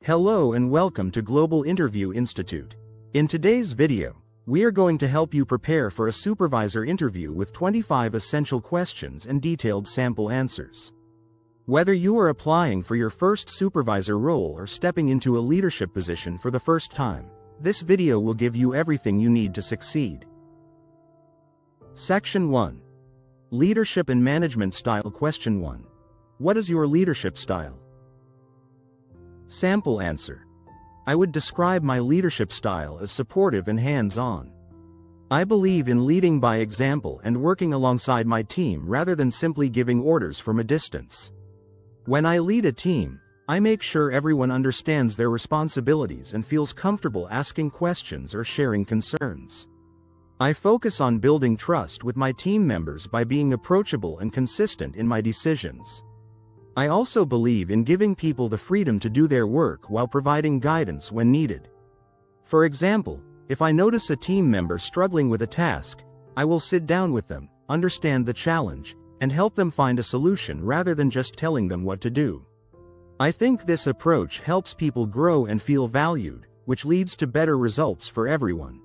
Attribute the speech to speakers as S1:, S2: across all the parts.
S1: Hello and welcome to Global Interview Institute. In today's video, we are going to help you prepare for a supervisor interview with 25 essential questions and detailed sample answers. Whether you are applying for your first supervisor role or stepping into a leadership position for the first time, this video will give you everything you need to succeed. Section 1. Leadership and Management Style. Question 1. What is your leadership style? Sample answer. I would describe my leadership style as supportive and hands-on. I believe in leading by example and working alongside my team rather than simply giving orders from a distance. When I lead a team, I make sure everyone understands their responsibilities and feels comfortable asking questions or sharing concerns. I focus on building trust with my team members by being approachable and consistent in my decisions. I also believe in giving people the freedom to do their work while providing guidance when needed. For example, if I notice a team member struggling with a task, I will sit down with them, understand the challenge, and help them find a solution rather than just telling them what to do. I think this approach helps people grow and feel valued, which leads to better results for everyone.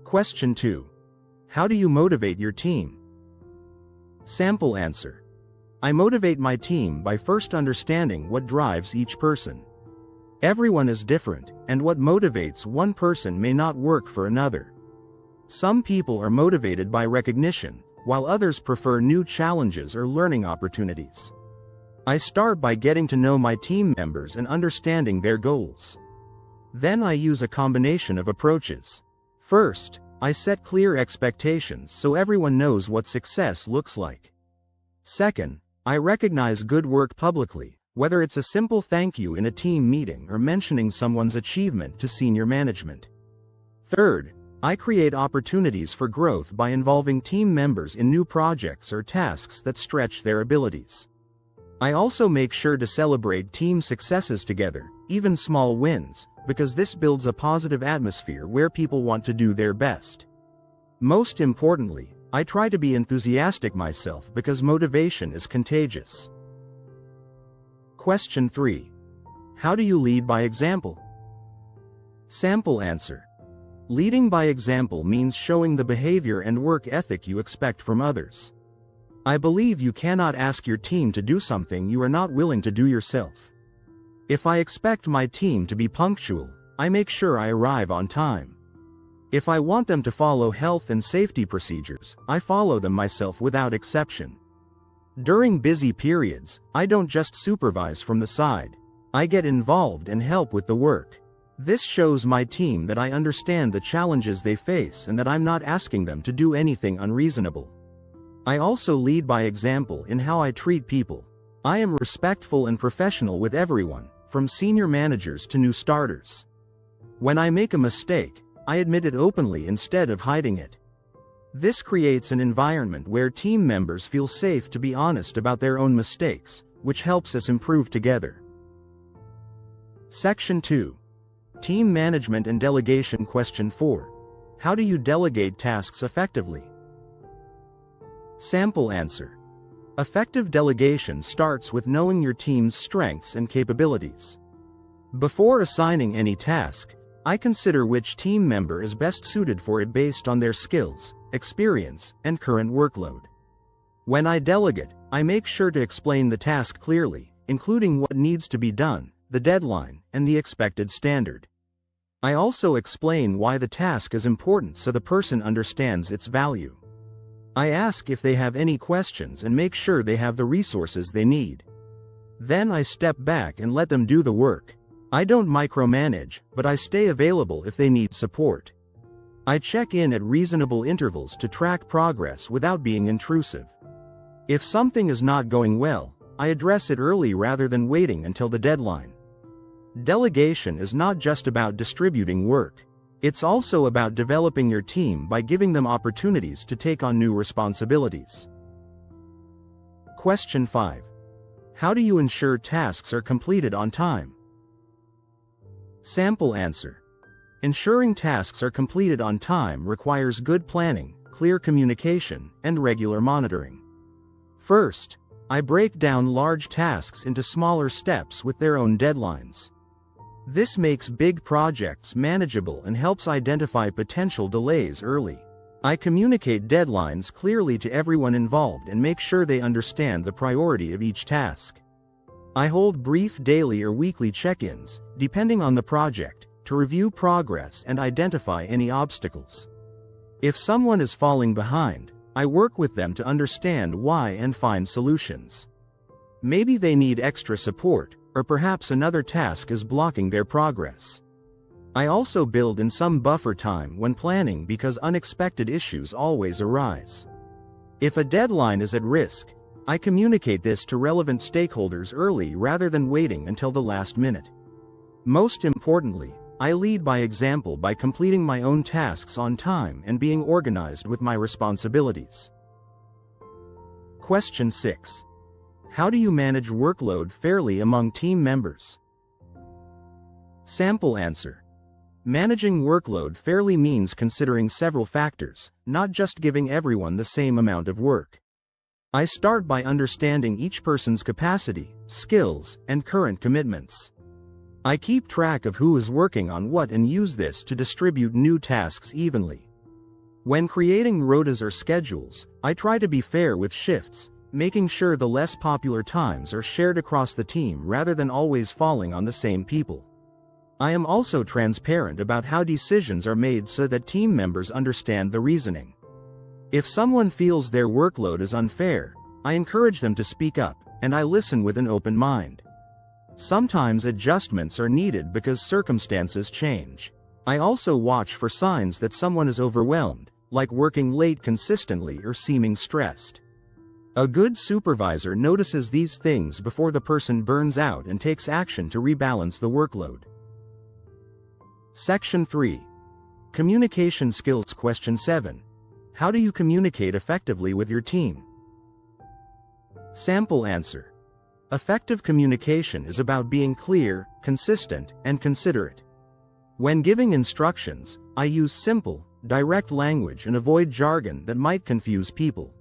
S1: Question 2. How do you motivate your team? Sample answer. I motivate my team by first understanding what drives each person. Everyone is different, and what motivates one person may not work for another. Some people are motivated by recognition, while others prefer new challenges or learning opportunities. I start by getting to know my team members and understanding their goals. Then I use a combination of approaches. First, I set clear expectations so everyone knows what success looks like. Second, I recognize good work publicly, whether it's a simple thank you in a team meeting or mentioning someone's achievement to senior management. Third, I create opportunities for growth by involving team members in new projects or tasks that stretch their abilities. I also make sure to celebrate team successes together, even small wins, because this builds a positive atmosphere where people want to do their best. Most importantly, I try to be enthusiastic myself because motivation is contagious. Question 3. How do you lead by example? Sample answer. Leading by example means showing the behavior and work ethic you expect from others. I believe you cannot ask your team to do something you are not willing to do yourself. If I expect my team to be punctual, I make sure I arrive on time. If I want them to follow health and safety procedures, I follow them myself without exception. During busy periods, I don't just supervise from the side. I get involved and help with the work. This shows my team that I understand the challenges they face and that I'm not asking them to do anything unreasonable. I also lead by example in how I treat people. I am respectful and professional with everyone, from senior managers to new starters. When I make a mistake, I admit it openly instead of hiding it. This creates an environment where team members feel safe to be honest about their own mistakes, which helps us improve together. Section 2. Team Management and Delegation. Question 4. How do you delegate tasks effectively? Sample answer. Effective delegation starts with knowing your team's strengths and capabilities. Before assigning any task, I consider which team member is best suited for it based on their skills, experience, and current workload. When I delegate, I make sure to explain the task clearly, including what needs to be done, the deadline, and the expected standard. I also explain why the task is important so the person understands its value. I ask if they have any questions and make sure they have the resources they need. Then I step back and let them do the work. I don't micromanage, but I stay available if they need support. I check in at reasonable intervals to track progress without being intrusive. If something is not going well, I address it early rather than waiting until the deadline. Delegation is not just about distributing work. It's also about developing your team by giving them opportunities to take on new responsibilities. Question 5. How do you ensure tasks are completed on time? Sample answer. Ensuring tasks are completed on time requires good planning, clear communication, and regular monitoring. First, I break down large tasks into smaller steps with their own deadlines. This makes big projects manageable and helps identify potential delays early. I communicate deadlines clearly to everyone involved and make sure they understand the priority of each task. I hold brief daily or weekly check-ins, depending on the project, to review progress and identify any obstacles. If someone is falling behind, I work with them to understand why and find solutions. Maybe they need extra support, or perhaps another task is blocking their progress. I also build in some buffer time when planning because unexpected issues always arise. If a deadline is at risk, I communicate this to relevant stakeholders early rather than waiting until the last minute. Most importantly, I lead by example by completing my own tasks on time and being organized with my responsibilities. Question 6. How do you manage workload fairly among team members? Sample answer. Managing workload fairly means considering several factors, not just giving everyone the same amount of work. I start by understanding each person's capacity, skills, and current commitments. I keep track of who is working on what and use this to distribute new tasks evenly. When creating rotas or schedules, I try to be fair with shifts, making sure the less popular times are shared across the team rather than always falling on the same people. I am also transparent about how decisions are made so that team members understand the reasoning. If someone feels their workload is unfair, I encourage them to speak up, and I listen with an open mind. Sometimes adjustments are needed because circumstances change. I also watch for signs that someone is overwhelmed, like working late consistently or seeming stressed. A good supervisor notices these things before the person burns out and takes action to rebalance the workload. Section 3. Communication skills. Question 7. How do you communicate effectively with your team? Sample answer. Effective communication is about being clear, consistent, and considerate. When giving instructions, I use simple, direct language and avoid jargon that might confuse people.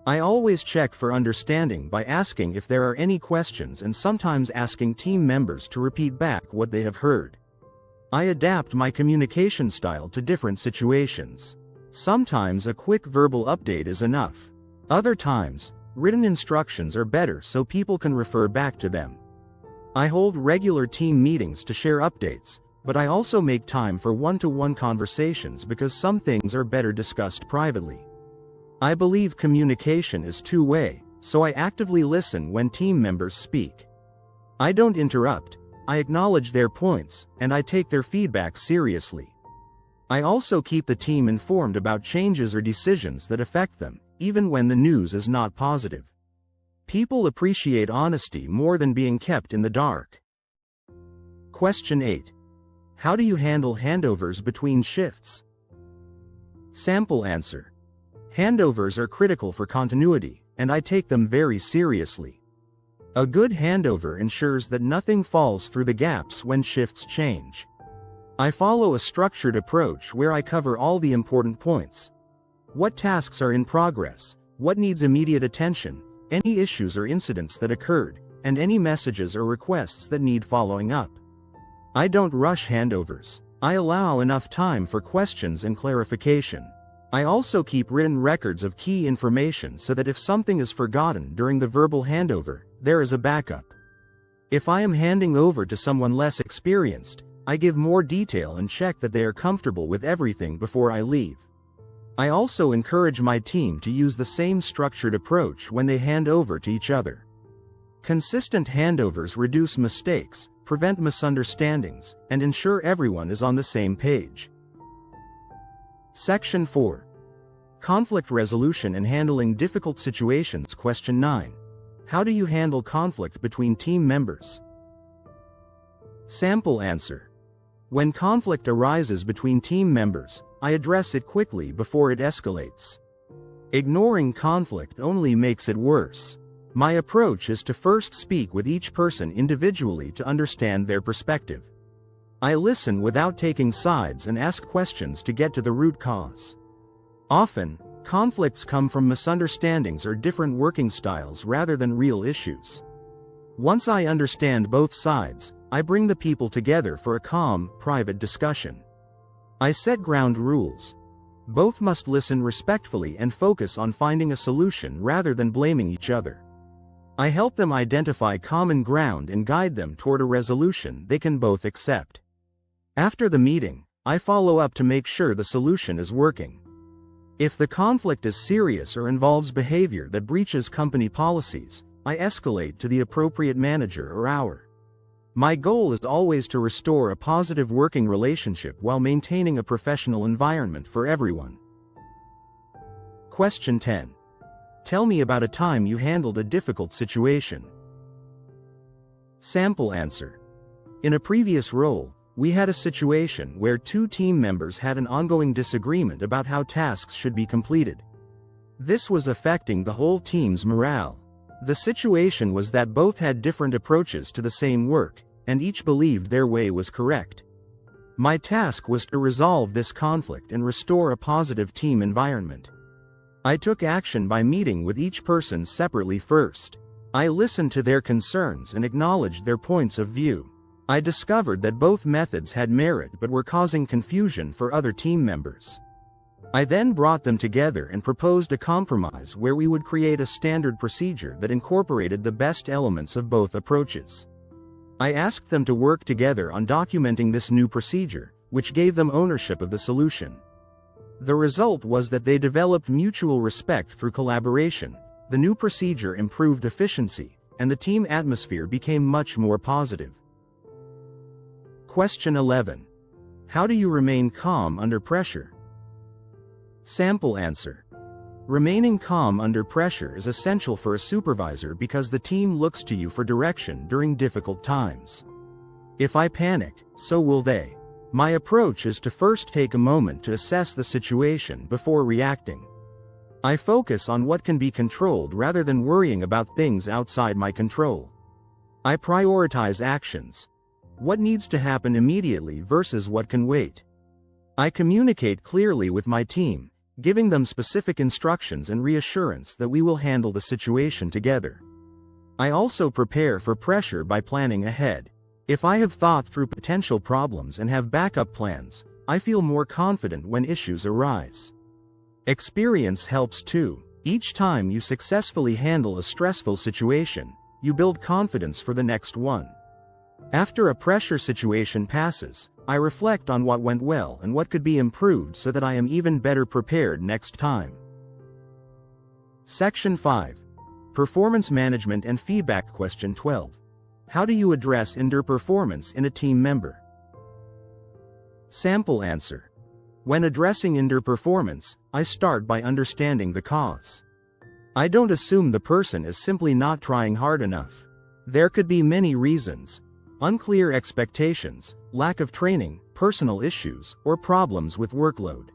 S1: I always check for understanding by asking if there are any questions and sometimes asking team members to repeat back what they have heard. I adapt my communication style to different situations. Sometimes a quick verbal update is enough. Other times, written instructions are better so people can refer back to them. I hold regular team meetings to share updates, but I also make time for one-to-one conversations because some things are better discussed privately. I believe communication is two-way, so I actively listen when team members speak. I don't interrupt. I acknowledge their points, and I take their feedback seriously. I also keep the team informed about changes or decisions that affect them, even when the news is not positive. People appreciate honesty more than being kept in the dark. Question 8. How do you handle handovers between shifts? Sample answer. Handovers are critical for continuity, and I take them very seriously. A good handover ensures that nothing falls through the gaps when shifts change. I follow a structured approach where I cover all the important points. What tasks are in progress, what needs immediate attention, any issues or incidents that occurred, and any messages or requests that need following up. I don't rush handovers. I allow enough time for questions and clarification. I also keep written records of key information so that if something is forgotten during the verbal handover, there is a backup. If I am handing over to someone less experienced, I give more detail and check that they are comfortable with everything before I leave. I also encourage my team to use the same structured approach when they hand over to each other. Consistent handovers reduce mistakes, prevent misunderstandings, and ensure everyone is on the same page. Section 4. Conflict resolution and handling difficult situations. Question 9. How do you handle conflict between team members? Sample answer. When conflict arises between team members, I address it quickly before it escalates. Ignoring conflict only makes it worse. My approach is to first speak with each person individually to understand their perspective. I listen without taking sides and ask questions to get to the root cause. Often, conflicts come from misunderstandings or different working styles rather than real issues. Once I understand both sides, I bring the people together for a calm, private discussion. I set ground rules. Both must listen respectfully and focus on finding a solution rather than blaming each other. I help them identify common ground and guide them toward a resolution they can both accept. After the meeting, I follow up to make sure the solution is working. If the conflict is serious or involves behavior that breaches company policies, I escalate to the appropriate manager or hour. My goal is always to restore a positive working relationship while maintaining a professional environment for everyone. Question 10. Tell me about a time you handled a difficult situation. Sample answer. In a previous role, we had a situation where two team members had an ongoing disagreement about how tasks should be completed. This was affecting the whole team's morale. The situation was that both had different approaches to the same work, and each believed their way was correct. My task was to resolve this conflict and restore a positive team environment. I took action by meeting with each person separately first. I listened to their concerns and acknowledged their points of view. I discovered that both methods had merit but were causing confusion for other team members. I then brought them together and proposed a compromise where we would create a standard procedure that incorporated the best elements of both approaches. I asked them to work together on documenting this new procedure, which gave them ownership of the solution. The result was that they developed mutual respect through collaboration, the new procedure improved efficiency, and the team atmosphere became much more positive. Question 11. How do you remain calm under pressure? Sample answer. Remaining calm under pressure is essential for a supervisor because the team looks to you for direction during difficult times. If I panic, so will they. My approach is to first take a moment to assess the situation before reacting. I focus on what can be controlled rather than worrying about things outside my control. I prioritize actions. What needs to happen immediately versus what can wait. I communicate clearly with my team, giving them specific instructions and reassurance that we will handle the situation together. I also prepare for pressure by planning ahead. If I have thought through potential problems and have backup plans, I feel more confident when issues arise. Experience helps too. Each time you successfully handle a stressful situation, you build confidence for the next one. After a pressure situation passes, I reflect on what went well and what could be improved so that I am even better prepared next time. Section 5. Performance Management and Feedback. Question 12. How do you address underperformance in a team member? Sample answer. When addressing underperformance, I start by understanding the cause. I don't assume the person is simply not trying hard enough. There could be many reasons: unclear expectations, lack of training, personal issues, or problems with workload.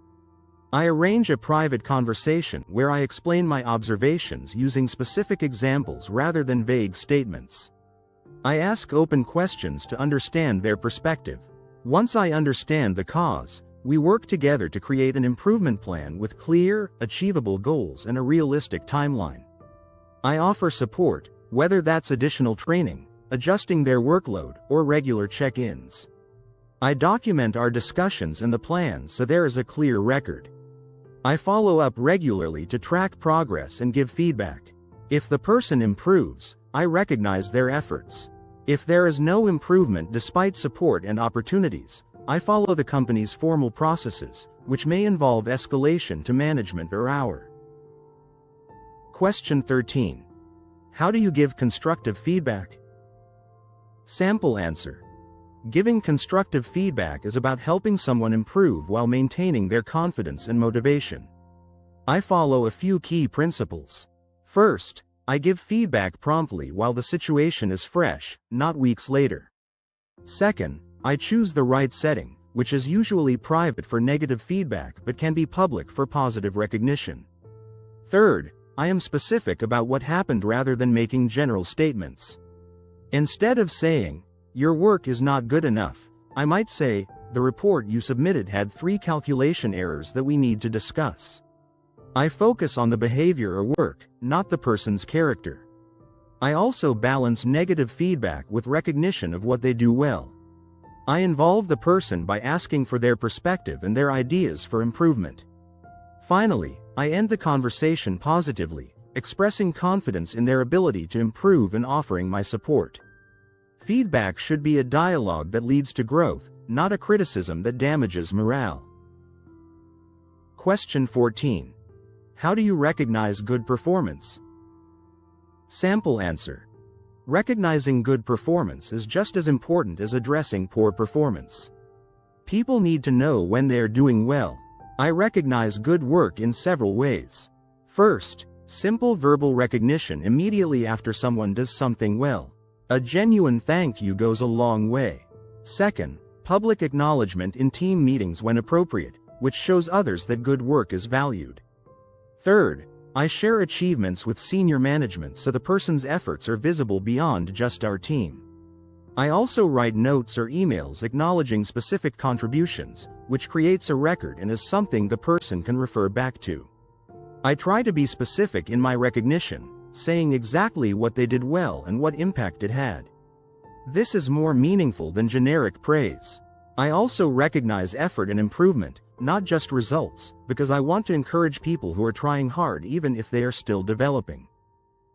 S1: I arrange a private conversation where I explain my observations using specific examples rather than vague statements. I ask open questions to understand their perspective. Once I understand the cause, we work together to create an improvement plan with clear, achievable goals and a realistic timeline. I offer support, whether that's additional training, adjusting their workload, or regular check-ins. I document our discussions and the plan so there is a clear record. I follow up regularly to track progress and give feedback. If the person improves, I recognize their efforts. If there is no improvement despite support and opportunities, I follow the company's formal processes, which may involve escalation to management or hour. Question 13. How do you give constructive feedback? Sample answer. Giving constructive feedback is about helping someone improve while maintaining their confidence and motivation. I follow a few key principles. First, I give feedback promptly while the situation is fresh, not weeks later. Second, I choose the right setting, which is usually private for negative feedback but can be public for positive recognition. Third, I am specific about what happened rather than making general statements. Instead of saying, "Your work is not good enough," I might say, "The report you submitted had 3 calculation errors that we need to discuss." I focus on the behavior or work, not the person's character. I also balance negative feedback with recognition of what they do well. I involve the person by asking for their perspective and their ideas for improvement. Finally, I end the conversation positively, expressing confidence in their ability to improve and offering my support. Feedback should be a dialogue that leads to growth, not a criticism that damages morale. Question 14. How do you recognize good performance? Sample answer. Recognizing good performance is just as important as addressing poor performance. People need to know when they are doing well. I recognize good work in several ways. First, simple verbal recognition immediately after someone does something well. A genuine thank you goes a long way. Second, public acknowledgement in team meetings when appropriate, which shows others that good work is valued. Third, I share achievements with senior management so the person's efforts are visible beyond just our team. I also write notes or emails acknowledging specific contributions, which creates a record and is something the person can refer back to. I try to be specific in my recognition, saying exactly what they did well and what impact it had. This is more meaningful than generic praise. I also recognize effort and improvement, not just results, because I want to encourage people who are trying hard even if they are still developing.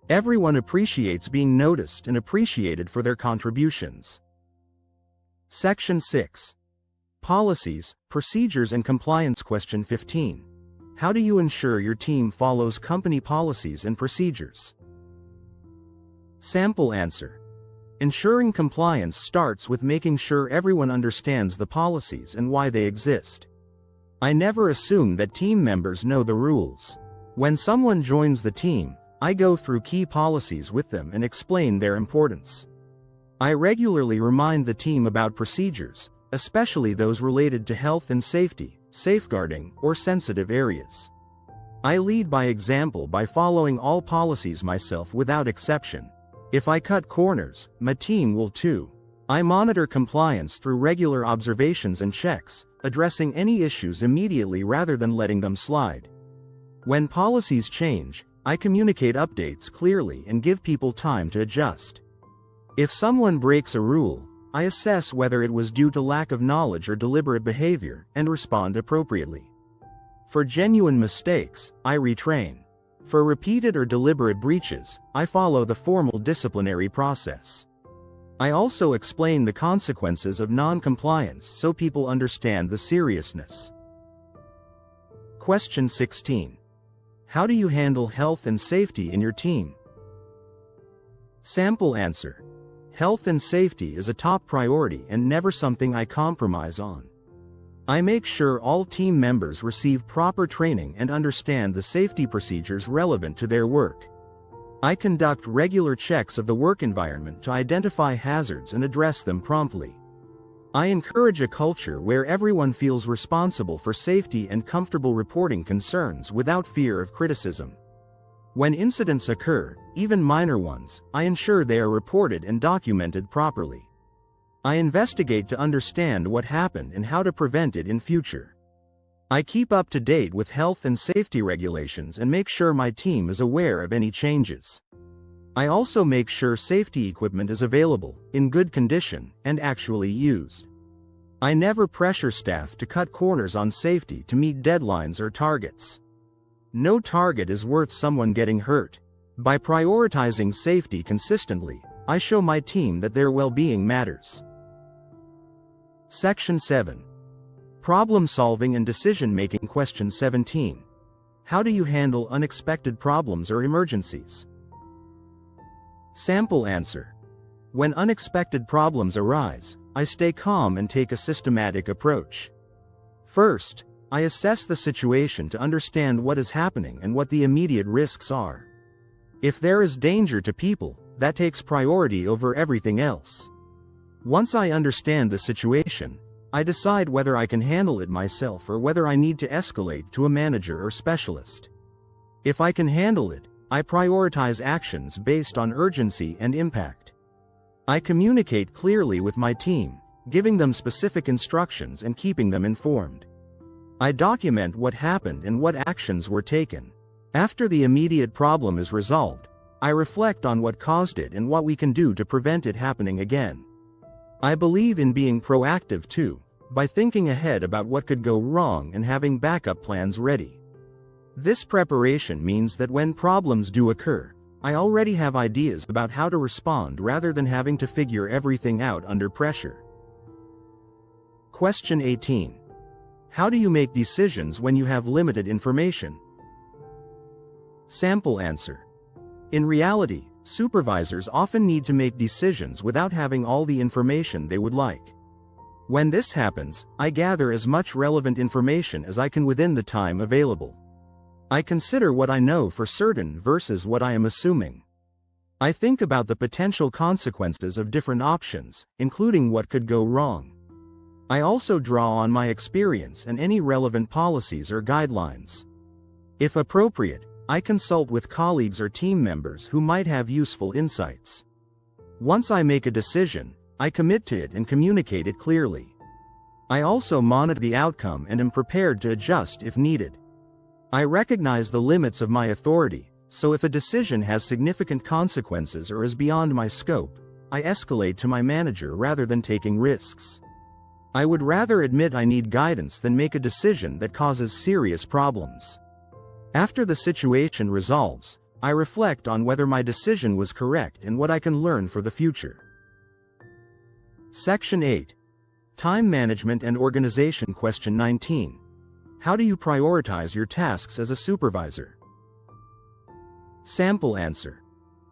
S1: Everyone appreciates being noticed and appreciated for their contributions. Section 6. Policies, Procedures and Compliance. Question 15. How do you ensure your team follows company policies and procedures? Sample answer. Ensuring compliance starts with making sure everyone understands the policies and why they exist. I never assume that team members know the rules. When someone joins the team, I go through key policies with them and explain their importance. I regularly remind the team about procedures, especially those related to health and safety, safeguarding, or sensitive areas. I lead by example by following all policies myself without exception. If I cut corners, my team will too. I monitor compliance through regular observations and checks, addressing any issues immediately rather than letting them slide. When policies change, I communicate updates clearly and give people time to adjust. If someone breaks a rule, I assess whether it was due to lack of knowledge or deliberate behavior, and respond appropriately. For genuine mistakes, I retrain. For repeated or deliberate breaches, I follow the formal disciplinary process. I also explain the consequences of non-compliance so people understand the seriousness. Question 16. How do you handle health and safety in your team? Sample answer. Health and safety is a top priority and never something I compromise on. I make sure all team members receive proper training and understand the safety procedures relevant to their work. I conduct regular checks of the work environment to identify hazards and address them promptly. I encourage a culture where everyone feels responsible for safety and comfortable reporting concerns without fear of criticism. When incidents occur, even minor ones, I ensure they are reported and documented properly. I investigate to understand what happened and how to prevent it in future. I keep up to date with health and safety regulations and make sure my team is aware of any changes. I also make sure safety equipment is available, in good condition, and actually used. I never pressure staff to cut corners on safety to meet deadlines or targets. No target is worth someone getting hurt. By prioritizing safety consistently, I show my team that their well-being matters. Section 7. Problem solving and decision making. Question 17. How do you handle unexpected problems or emergencies? Sample answer. When unexpected problems arise, I stay calm and take a systematic approach. First, I assess the situation to understand what is happening and what the immediate risks are. If there is danger to people, that takes priority over everything else. Once I understand the situation, I decide whether I can handle it myself or whether I need to escalate to a manager or specialist. If I can handle it, I prioritize actions based on urgency and impact. I communicate clearly with my team, giving them specific instructions and keeping them informed. I document what happened and what actions were taken. After the immediate problem is resolved, I reflect on what caused it and what we can do to prevent it happening again. I believe in being proactive too, by thinking ahead about what could go wrong and having backup plans ready. This preparation means that when problems do occur, I already have ideas about how to respond rather than having to figure everything out under pressure. Question 18. How do you make decisions when you have limited information? Sample answer. In reality, supervisors often need to make decisions without having all the information they would like. When this happens, I gather as much relevant information as I can within the time available. I consider what I know for certain versus what I am assuming. I think about the potential consequences of different options, including what could go wrong. I also draw on my experience and any relevant policies or guidelines. If appropriate, I consult with colleagues or team members who might have useful insights. Once I make a decision, I commit to it and communicate it clearly. I also monitor the outcome and am prepared to adjust if needed. I recognize the limits of my authority, so if a decision has significant consequences or is beyond my scope, I escalate to my manager rather than taking risks. I would rather admit I need guidance than make a decision that causes serious problems. After the situation resolves, I reflect on whether my decision was correct and what I can learn for the future. Section 8. Time Management and Organization. Question 19. How do you prioritize your tasks as a supervisor? Sample answer.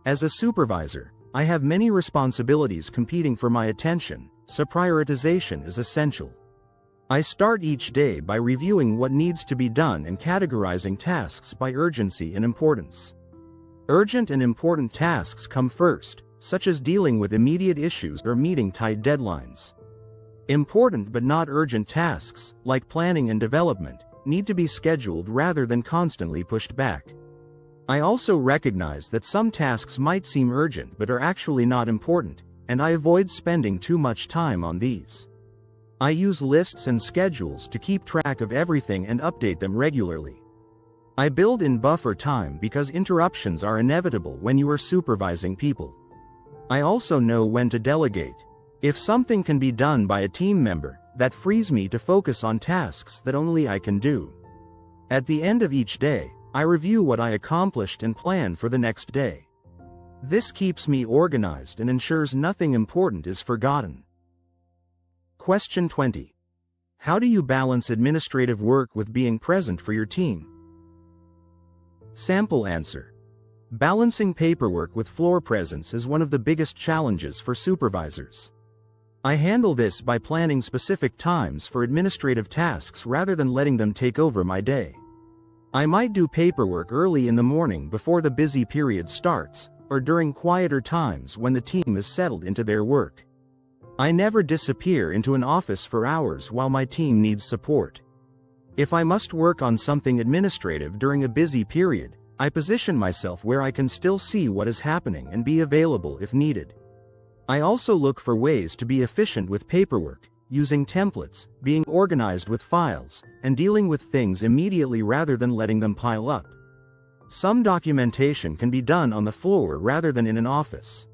S1: As a supervisor, I have many responsibilities competing for my attention, so prioritization is essential. I start each day by reviewing what needs to be done and categorizing tasks by urgency and importance. Urgent and important tasks come first, such as dealing with immediate issues or meeting tight deadlines. Important but not urgent tasks, like planning and development, need to be scheduled rather than constantly pushed back. I also recognize that some tasks might seem urgent but are actually not important, and I avoid spending too much time on these. I use lists and schedules to keep track of everything and update them regularly. I build in buffer time because interruptions are inevitable when you are supervising people. I also know when to delegate. If something can be done by a team member, that frees me to focus on tasks that only I can do. At the end of each day, I review what I accomplished and plan for the next day. This keeps me organized and ensures nothing important is forgotten. Question 20. How do you balance administrative work with being present for your team? Sample answer. Balancing paperwork with floor presence is one of the biggest challenges for supervisors. I handle this by planning specific times for administrative tasks rather than letting them take over my day. I might do paperwork early in the morning before the busy period starts, or during quieter times when the team is settled into their work. I never disappear into an office for hours while my team needs support. If I must work on something administrative during a busy period, I position myself where I can still see what is happening and be available if needed. I also look for ways to be efficient with paperwork, using templates, being organized with files, and dealing with things immediately rather than letting them pile up. Some documentation can be done on the floor rather than in an office.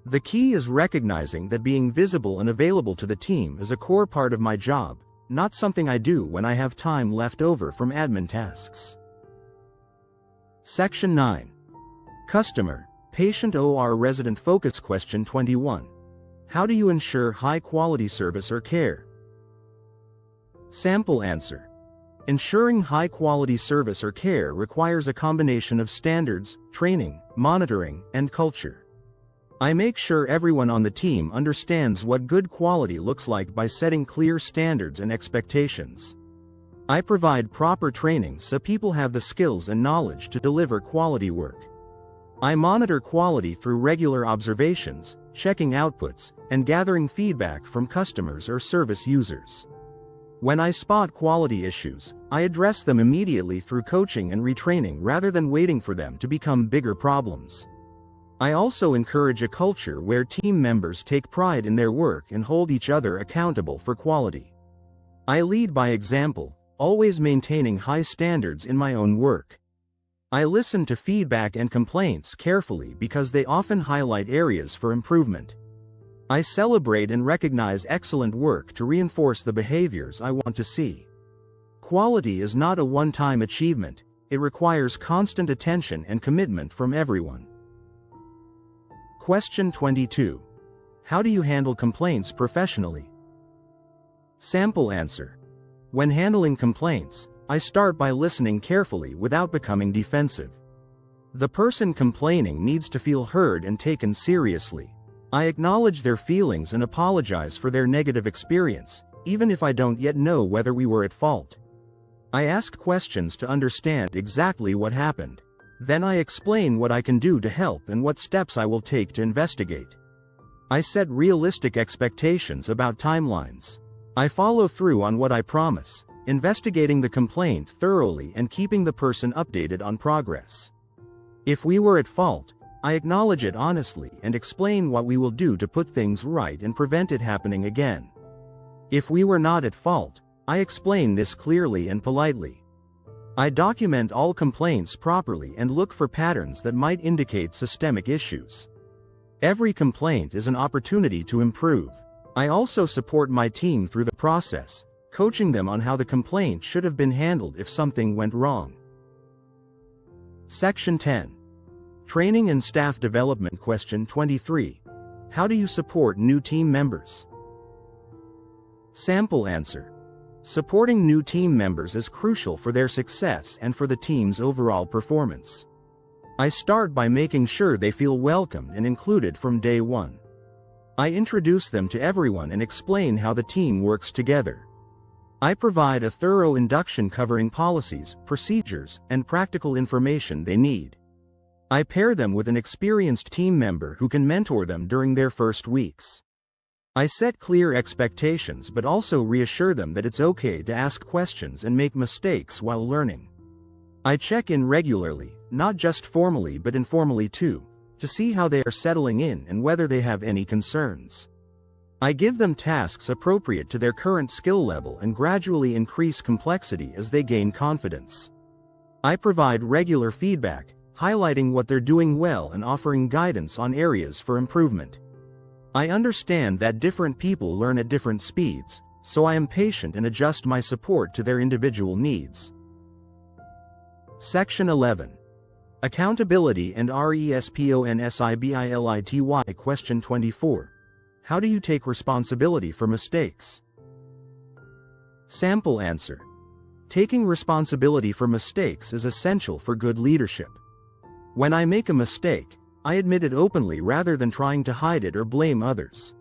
S1: The key is recognizing that being visible and available to the team is a core part of my job, not something I do when I have time left over from admin tasks. Section 9. Customer, Patient or Resident Focus. Question 21. How do you ensure high-quality service or care? Sample answer. Ensuring high-quality service or care requires a combination of standards, training, monitoring, and culture. I make sure everyone on the team understands what good quality looks like by setting clear standards and expectations. I provide proper training so people have the skills and knowledge to deliver quality work. I monitor quality through regular observations, checking outputs, and gathering feedback from customers or service users. When I spot quality issues, I address them immediately through coaching and retraining rather than waiting for them to become bigger problems. I also encourage a culture where team members take pride in their work and hold each other accountable for quality. I lead by example, always maintaining high standards in my own work. I listen to feedback and complaints carefully because they often highlight areas for improvement. I celebrate and recognize excellent work to reinforce the behaviors I want to see. Quality is not a one-time achievement, it requires constant attention and commitment from everyone. Question 22. How do you handle complaints professionally? Sample answer. When handling complaints, I start by listening carefully without becoming defensive. The person complaining needs to feel heard and taken seriously. I acknowledge their feelings and apologize for their negative experience, even if I don't yet know whether we were at fault. I ask questions to understand exactly what happened. Then I explain what I can do to help and what steps I will take to investigate. I set realistic expectations about timelines. I follow through on what I promise, investigating the complaint thoroughly and keeping the person updated on progress. If we were at fault, I acknowledge it honestly and explain what we will do to put things right and prevent it happening again. If we were not at fault, I explain this clearly and politely. I document all complaints properly and look for patterns that might indicate systemic issues. Every complaint is an opportunity to improve. I also support my team through the process, coaching them on how the complaint should have been handled if something went wrong. Section 10. Training and Staff Development. Question 23. How do you support new team members? Sample answer. Supporting new team members is crucial for their success and for the team's overall performance. I start by making sure they feel welcomed and included from day one. I introduce them to everyone and explain how the team works together. I provide a thorough induction covering policies, procedures, and practical information they need. I pair them with an experienced team member who can mentor them during their first weeks. I set clear expectations but also reassure them that it's okay to ask questions and make mistakes while learning. I check in regularly, not just formally but informally too, to see how they are settling in and whether they have any concerns. I give them tasks appropriate to their current skill level and gradually increase complexity as they gain confidence. I provide regular feedback, highlighting what they're doing well and offering guidance on areas for improvement. I understand that different people learn at different speeds, so I am patient and adjust my support to their individual needs. Section 11. Accountability and responsibility. Question 24. How do you take responsibility for mistakes? Sample answer. Taking responsibility for mistakes is essential for good leadership. When I make a mistake, I admit it openly rather than trying to hide it or blame others.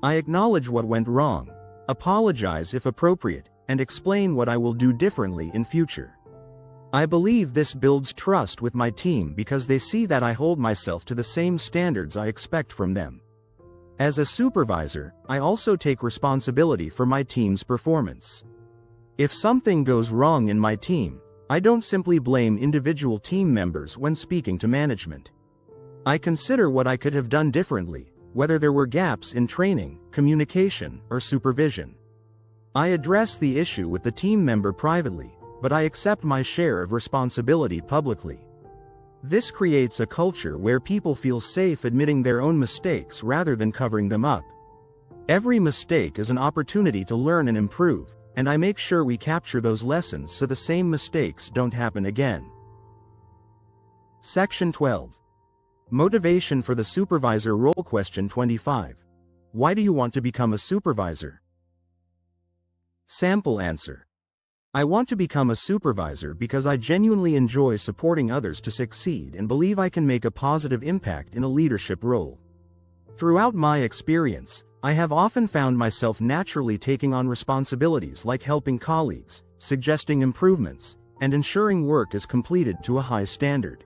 S1: I acknowledge what went wrong, apologize if appropriate, and explain what I will do differently in future. I believe this builds trust with my team because they see that I hold myself to the same standards I expect from them. As a supervisor, I also take responsibility for my team's performance. If something goes wrong in my team, I don't simply blame individual team members when speaking to management. I consider what I could have done differently, whether there were gaps in training, communication, or supervision. I address the issue with the team member privately, but I accept my share of responsibility publicly. This creates a culture where people feel safe admitting their own mistakes rather than covering them up. Every mistake is an opportunity to learn and improve, and I make sure we capture those lessons so the same mistakes don't happen again. Section 12. Motivation for the supervisor role. Question 25. Why do you want to become a supervisor? Sample answer. I want to become a supervisor because I genuinely enjoy supporting others to succeed and believe I can make a positive impact in a leadership role. Throughout my experience, I have often found myself naturally taking on responsibilities like helping colleagues, suggesting improvements, and ensuring work is completed to a high standard.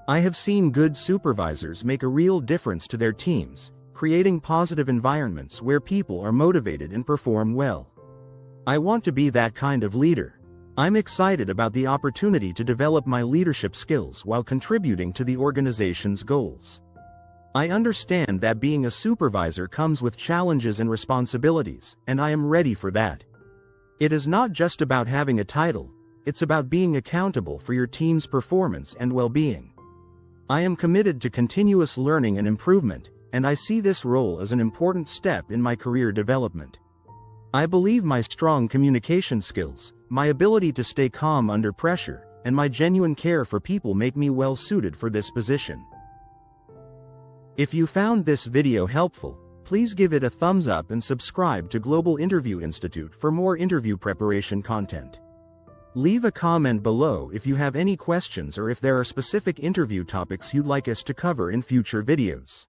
S1: I have seen good supervisors make a real difference to their teams, creating positive environments where people are motivated and perform well. I want to be that kind of leader. I'm excited about the opportunity to develop my leadership skills while contributing to the organization's goals. I understand that being a supervisor comes with challenges and responsibilities, and I am ready for that. It is not just about having a title, it's about being accountable for your team's performance and well-being. I am committed to continuous learning and improvement, and I see this role as an important step in my career development. I believe my strong communication skills, my ability to stay calm under pressure, and my genuine care for people make me well suited for this position. If you found this video helpful, please give it a thumbs up and subscribe to Global Interview Institute for more interview preparation content. Leave a comment below if you have any questions or if there are specific interview topics you'd like us to cover in future videos.